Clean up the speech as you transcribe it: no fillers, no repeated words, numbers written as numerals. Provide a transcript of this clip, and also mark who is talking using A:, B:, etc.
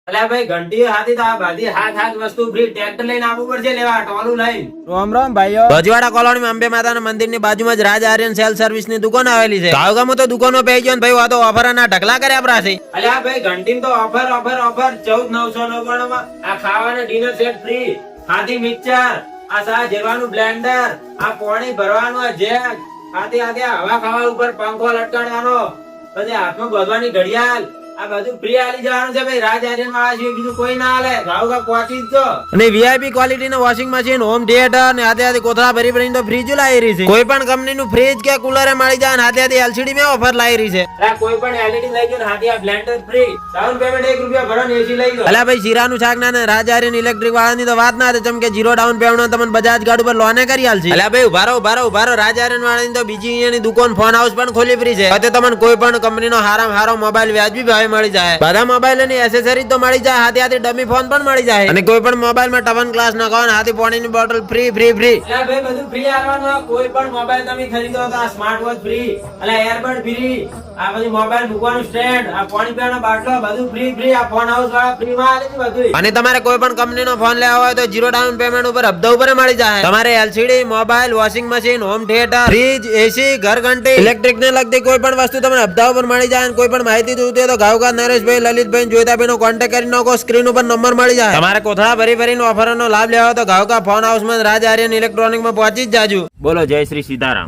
A: અલ્યા ભાઈ ઘંટી હાથી તો આ બધી હાથ વસ્તુ ફ્રી ટ્રેક્ટર લઈને આવવું પડશે લેવા ટોલું લઈને.
B: રામ રામ ભાઈઓ. ભજવાડા કોલોની અંબે માતાના મંદિરની બાજુમાં જ રાજ આર્યન સેલ સર્વિસ ની દુકાન આવેલી છે. ગામમાં તો દુકાનો પે ગયો ને ભાઈ આ તો ઓફર ના ઢગલા કર્યા આપડા છે.
A: અલ્યા ભાઈ ઘંટી તો ઓફર 14,999 માં આ ખાવાના ડિનર સેટ ફ્રી, હાથી મિક્સર, આ સા જેવાનું બ્લેન્ડર, આ પાણી ભરવાનું આ જેક, હાથી હવા ખાવા ઉપર પંખો લટકાડવાનો, પછી હાથમાં ગોધવાની ઘડિયાળ, આ બધું ફ્રી આલી જવાનું છે ભાઈ. રાજ આર્યન વાળા છે બીજું કોઈ ના આલે. ગાવ પહોંચી જ જો.
B: અને વીઆઈપી ક્વોલિટી નું વોશિંગ મશીન, હોમ થિયેટર ને હાથે કોથળા ભરી ભરીને તો ફ્રીજ લાવી રહી છે. કોઈ પણ કંપની નું ફ્રીજ કે કુલર મળી જાય ને હાથે એલસીડી માં ઓફર લાવી રહી છે.
A: કોઈ પણ એલઈડી લઈ ગયો હાથી આ બ્લેન્ડર ફ્રી, ડાઉન પેમેન્ટ 1 રૂપિયા ભરો ને એસી લઈ ગયો.
B: અલ્યા ભાઈ શીરાનું શાક ના રાજ આર્યન ઇલેક્ટ્રિક વાળા ની તો વાત ના ચમ કે 0 ડાઉન પેમેન્ટ તમને બજાજ કાર્ડ ઉપર લોને કરી આલશે. અલ્યા ભાઈ ઉભારો રાજ આર્યન વાળા ની તો બીજી અહીંયાની દુકાન ફોન હાઉસ પણ ખોલી ફ્રી છે. હવે તમને કોઈ પણ કંપની નો હારામ મોબાઈલ વ્યાજબી ભાવે મળી જાય. બધા મોબાઈલ ની એસેસરીઝ તો મળી જાય, હાથે ડમી ફોન પણ મળી જાય. અને કોઈ પણ મોબાઈલ માં ટવન ગ્લાસ નખાવો હાથે પાણીની બોટલ ફ્રી.
A: અલ્યા ભાઈ બધું ફ્રી આવવાનું. કોઈ પણ મોબાઈલ તમે ખરીદો તો આ સ્માર્ટ વોચ ફ્રી, અલ્યા એરબડ ફ્રી, આ પછી મોબાઈલ મૂકવાનું સ્ટેન્ડ, આ પાણી પીવાનો બાટલો બધું ફ્રી. આ ફોન હાઉસ વાળા ફ્રી માં આલે છે બધું.
B: અને તમારે કોઈ પણ કંપની નો ફોન લેવા હોય તો 0 ડાઉન પેમેન્ટ ઉપર હપ્તા ઉપર મળી જાય. તમારે LCD, mobile, washing machine, home theatre, fridge, AC, ઘર ઘંટી, ઇલેક્ટ્રિક ને લગતી કોઈ પણ વસ્તુ તમને હપ્તા ઉપર મળી જાય. કોઈ પણ માહિતી જોઈતી હોય તો ગાવકા નરેશભાઈ, લલિતભાઈ, જોઈતાભાઈ નો કોન્ટેક્ટ કરી નાખો. સ્ક્રીન ઉપર નંબર મળી જાય. તમારે કોથળા ભરીને ઓફર નો લાભ લેવા હોય તો ગાવકા ફોન હાઉસ માં રાજ આર્યન ઇલેક્ટ્રોનિક માં પહોંચી જ જાજો.
A: બોલો જય શ્રી સીતારામ.